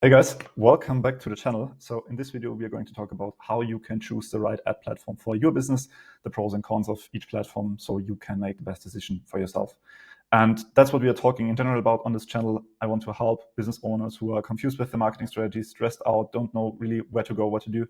Hey guys, welcome back to the channel. So in this video, we are going to talk about how you can choose the right ad platform for your business, the pros and cons of each platform, so you can make the best decision for yourself. And that's what we are talking in general about on this channel. I want to help business owners who are confused with the marketing strategy, stressed out, don't know really where to go, what to do,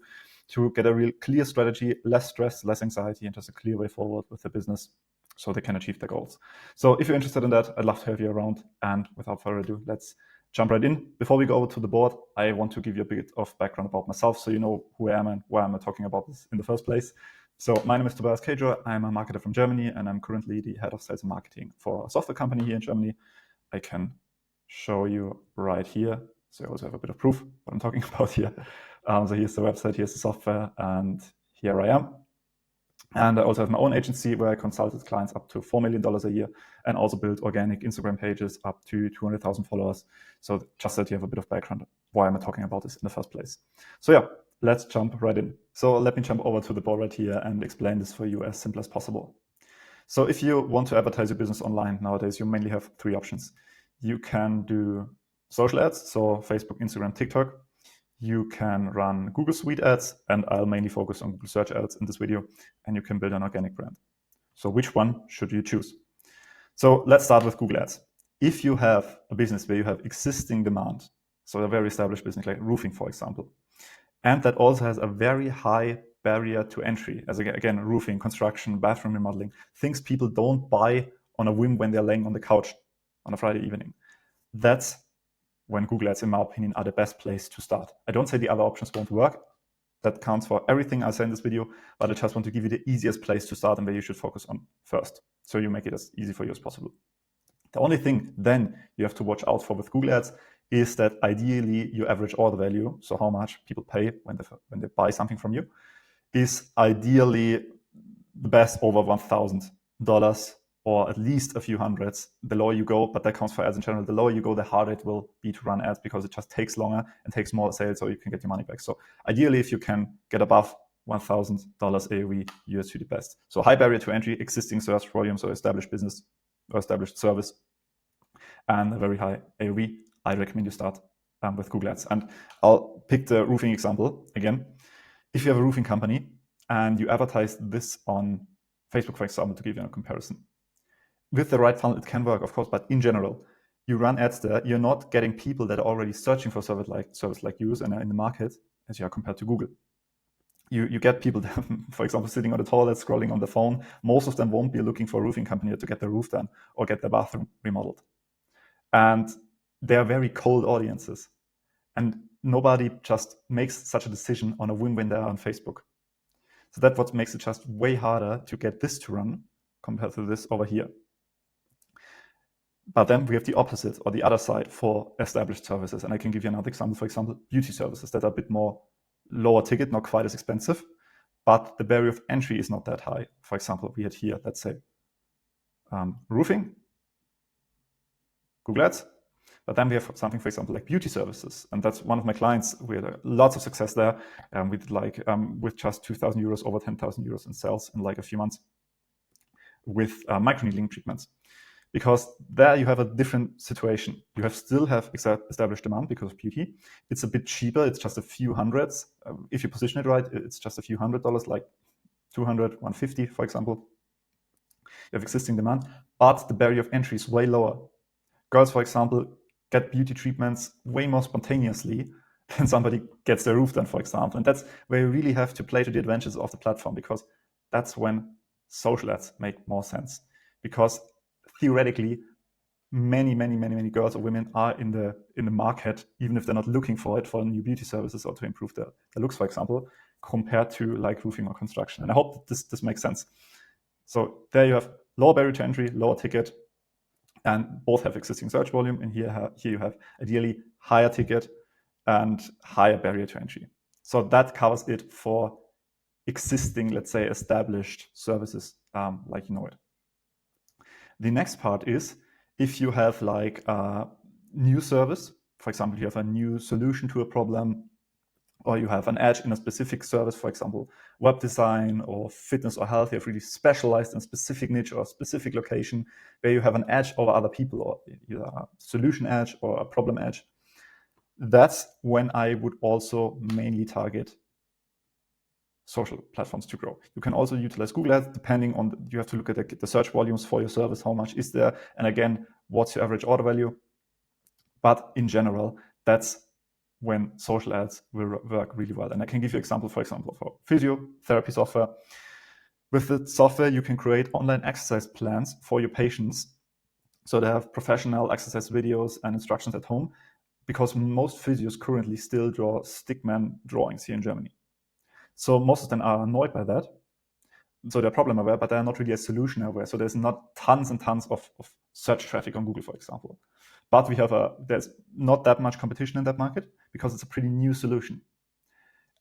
to get a real clear strategy, less stress, less anxiety, and just a clear way forward with the business so they can achieve their goals. So if you're interested in that, I'd love to have you around. And without further ado, let's jump right in. Before we go to the board, I want to give you a bit of background about myself so you know who I am and why I'm talking about this in the first place. So my name is Tobias Kager. I'm a marketer from Germany, and I'm currently the head of sales and marketing for a software company here in Germany. I can show you right here. So I also have a bit of proof what I'm talking about here. So here's the website, here's the software, and here I am. And I also have my own agency where I consulted clients up to $4 million a year and also build organic Instagram pages up to 200,000 followers. So just that you have a bit of background, why am I talking about this in the first place. So yeah, let's jump right in. So let me jump over to the board right here and explain this for you as simple as possible. So if you want to advertise your business online nowadays, you mainly have three options. You can do social ads, so Facebook, Instagram, TikTok. You can run Google Suite ads, and I'll mainly focus on Google search ads in this video, and you can build an organic brand. So which one should you choose? So let's start with Google ads. If you have a business where you have existing demand, so a very established business like roofing, for example, and that also has a very high barrier to entry, as again, roofing, construction, bathroom remodeling, things people don't buy on a whim when they're laying on the couch on a Friday evening. That's when Google Ads, in my opinion, are the best place to start. I don't say the other options won't work. That counts for everything I say in this video, but I just want to give you the easiest place to start and where you should focus on first, so you make it as easy for you as possible. The only thing then you have to watch out for with Google Ads is that ideally your average order value, so how much people pay when they buy something from you, is ideally the best over $1,000 or at least a few hundreds. The lower you go, but that counts for ads in general, the lower you go, the harder it will be to run ads because it just takes longer and takes more sales, so you can get your money back. So ideally, if you can get above $1,000 AOV, you're to the best. So high barrier to entry, existing search volume, so established business or established service, and a very high AOV. I recommend you start with Google Ads. And I'll pick the roofing example again. If you have a roofing company and you advertise this on Facebook, for example, to give you a comparison, with the right funnel, it can work, of course, but in general, you run ads there, you're not getting people that are already searching for service like yours and are in the market as you are compared to Google. You get people that, for example, sitting on the toilet, scrolling on the phone. Most of them won't be looking for a roofing company to get their roof done or get their bathroom remodeled. And they are very cold audiences. And nobody just makes such a decision on a whim when they're on Facebook. So that's what makes it just way harder to get this to run compared to this over here. But then we have the opposite or the other side for established services. And I can give you another example, for example, beauty services that are a bit more lower ticket, not quite as expensive, but the barrier of entry is not that high. For example, we had here, let's say, roofing, Google Ads, but then we have something, for example, like beauty services. And that's one of my clients. We had lots of success there. We did with just 2,000 euros, over 10,000 euros in sales in like a few months with microneedling treatments. Because there you have a different situation. You still have established demand because of beauty. It's a bit cheaper. It's just a few hundreds. If you position it right, it's just a few $100, like 200, 150, for example. You have existing demand, but the barrier of entry is way lower. Girls, for example, get beauty treatments way more spontaneously than somebody gets their roof done, for example. And that's where you really have to play to the advantages of the platform, because that's when social ads make more sense. Because theoretically, many girls or women are in the market, even if they're not looking for it, for new beauty services or to improve their looks, for example, compared to like roofing or construction. And I hope that this makes sense. So there you have lower barrier to entry, lower ticket, and both have existing search volume. And here you have ideally higher ticket and higher barrier to entry. So that covers it for existing, let's say, established services like you know it. The next part is if you have like a new service, for example, you have a new solution to a problem, or you have an edge in a specific service, for example, web design or fitness or health, you have really specialized in a specific niche or a specific location where you have an edge over other people, or either a solution edge or a problem edge. That's when I would also mainly target social platforms to grow. You can also utilize Google Ads depending on, you have to look at the search volumes for your service, how much is there, and again, what's your average order value. But in general, that's when social ads will work really well. And I can give you an example, for example, for physiotherapy software. With the software, you can create online exercise plans for your patients. So they have professional exercise videos and instructions at home, because most physios currently still draw stickman drawings here in Germany. So most of them are annoyed by that. So they're problem aware, but they're not really a solution aware. So there's not tons and tons of search traffic on Google, for example. But there's not that much competition in that market because it's a pretty new solution.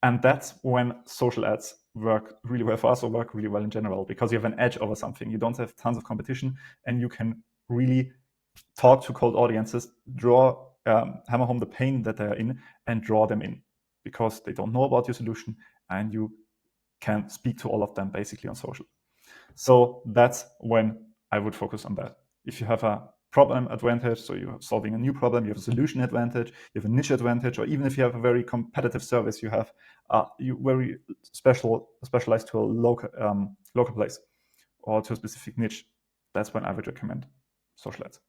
And that's when social ads work really well for us, or work really well in general, because you have an edge over something. You don't have tons of competition, and you can really talk to cold audiences, hammer home the pain that they're in, and draw them in, because they don't know about your solution, and you can speak to all of them basically on social. So that's when I would focus on that. If you have a problem advantage, so you're solving a new problem, you have a solution advantage, you have a niche advantage, or even if you have a very competitive service, you have you very specialized to a local place or to a specific niche, that's when I would recommend social ads.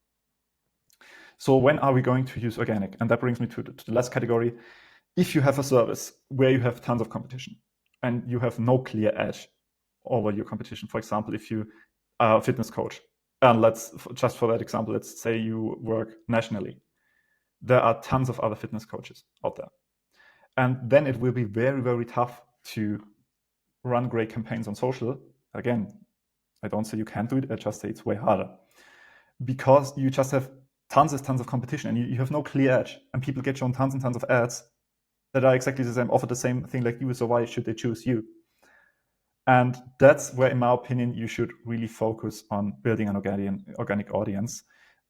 So when are we going to use organic? And that brings me to the last category. If you have a service where you have tons of competition and you have no clear edge over your competition, for example, if you are a fitness coach, and just for that example, let's say you work nationally, there are tons of other fitness coaches out there. And then it will be very, very tough to run great campaigns on social. Again, I don't say you can't do it, I just say it's way harder, because you just have tons of competition and you have no clear edge, and people get shown tons and tons of ads that are exactly the same, offer the same thing like you, so why should they choose you? And that's where, in my opinion, you should really focus on building an organic audience.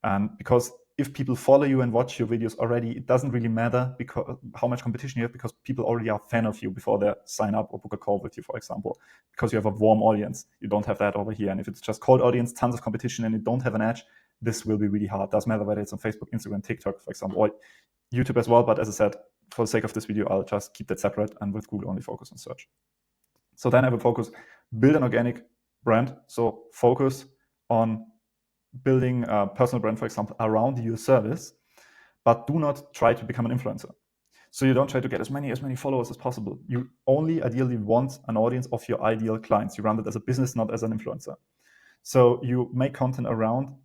And because if people follow you and watch your videos already, it doesn't really matter how much competition you have, because people already are a fan of you before they sign up or book a call with you, for example, because you have a warm audience. You don't have that over here. And if it's just cold audience, tons of competition, and you don't have an edge, this will be really hard. Doesn't matter whether it's on Facebook, Instagram, TikTok, for example, or YouTube as well. But as I said, for the sake of this video, I'll just keep that separate, and with Google only focus on search. So then I would build an organic brand. So focus on building a personal brand, for example, around your service, but do not try to become an influencer. So you don't try to get as many followers as possible. You only ideally want an audience of your ideal clients. You run it as a business, not as an influencer. So you make content around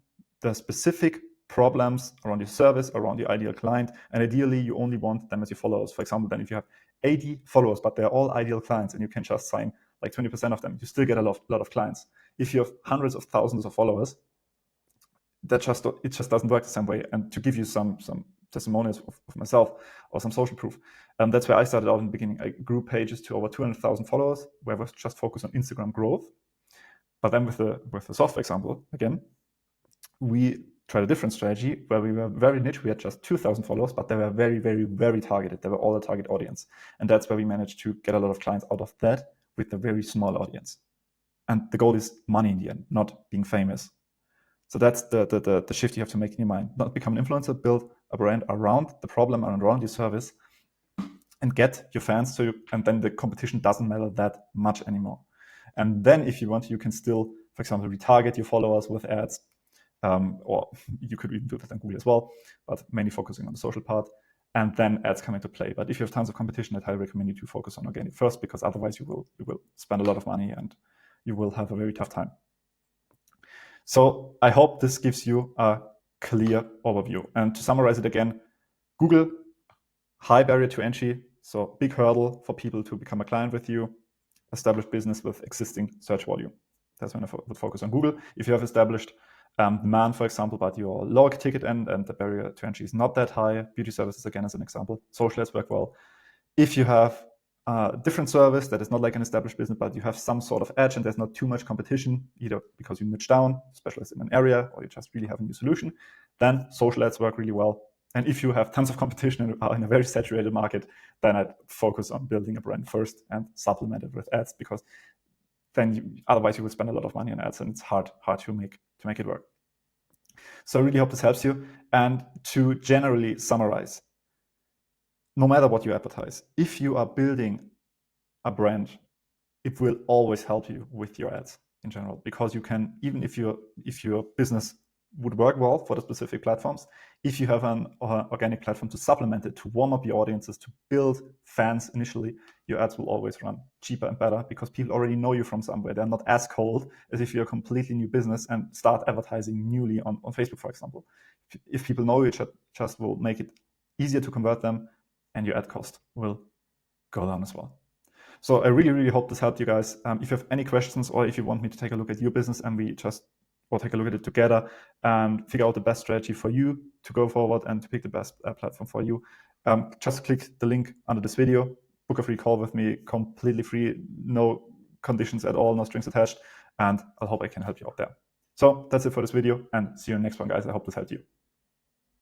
the specific problems around your service, around your ideal client, and ideally you only want them as your followers. For example, then if you have 80 followers, but they're all ideal clients, and you can just sign like 20% of them, you still get a lot of clients. If you have hundreds of thousands of followers, it just doesn't work the same way. And to give you some testimonials of myself, or some social proof, that's where I started out in the beginning. I grew pages to over 200,000 followers, where I was just focused on Instagram growth. But then with the software example, again, we tried a different strategy where we were very niche. We had just 2,000 followers, but they were very, very, very targeted. They were all a target audience. And that's where we managed to get a lot of clients out of that with a very small audience. And the goal is money in the end, not being famous. So that's the shift you have to make in your mind. Not become an influencer, build a brand around the problem and around your service, and get your fans and then the competition doesn't matter that much anymore. And then if you want, you can still, for example, retarget your followers with ads, or you could even do that on Google as well, but mainly focusing on the social part, and then ads come into play. But if you have tons of competition, I highly recommend you to focus on organic first, because otherwise you will spend a lot of money and you will have a very tough time. So I hope this gives you a clear overview. And to summarize it again, Google, high barrier to entry, so big hurdle for people to become a client with you, established business with existing search volume. That's when I would focus on Google. If you have established demand, for example, but your lower ticket end and the barrier to entry is not that high, beauty services, again, as an example, social ads work well. If you have a different service that is not like an established business, but you have some sort of edge and there's not too much competition, either because you niche down, specialize in an area, or you just really have a new solution, then social ads work really well. And if you have tons of competition and are in a very saturated market, then I'd focus on building a brand first and supplement it with ads, because then otherwise you will spend a lot of money on ads, and it's hard to make it work. So I really hope this helps you. And to generally summarize, no matter what you advertise, if you are building a brand, it will always help you with your ads in general, because you can, even if your business would work well for the specific platforms, if you have an organic platform to supplement it, to warm up your audiences, to build fans initially, your ads will always run cheaper and better, because people already know you from somewhere. They're not as cold as if you're a completely new business and start advertising newly on Facebook, for example. If people know you, just will make it easier to convert them, and your ad cost will go down as well. So I really, really hope this helped you guys. If you have any questions, or if you want me to take a look at your business and or take a look at it together and figure out the best strategy for you to go forward and to pick the best platform for you, just click the link under this video, book a free call with me, completely free, no conditions at all, no strings attached, and I hope I can help you out there. So that's it for this video, and see you in the next one, guys. I hope this helped you.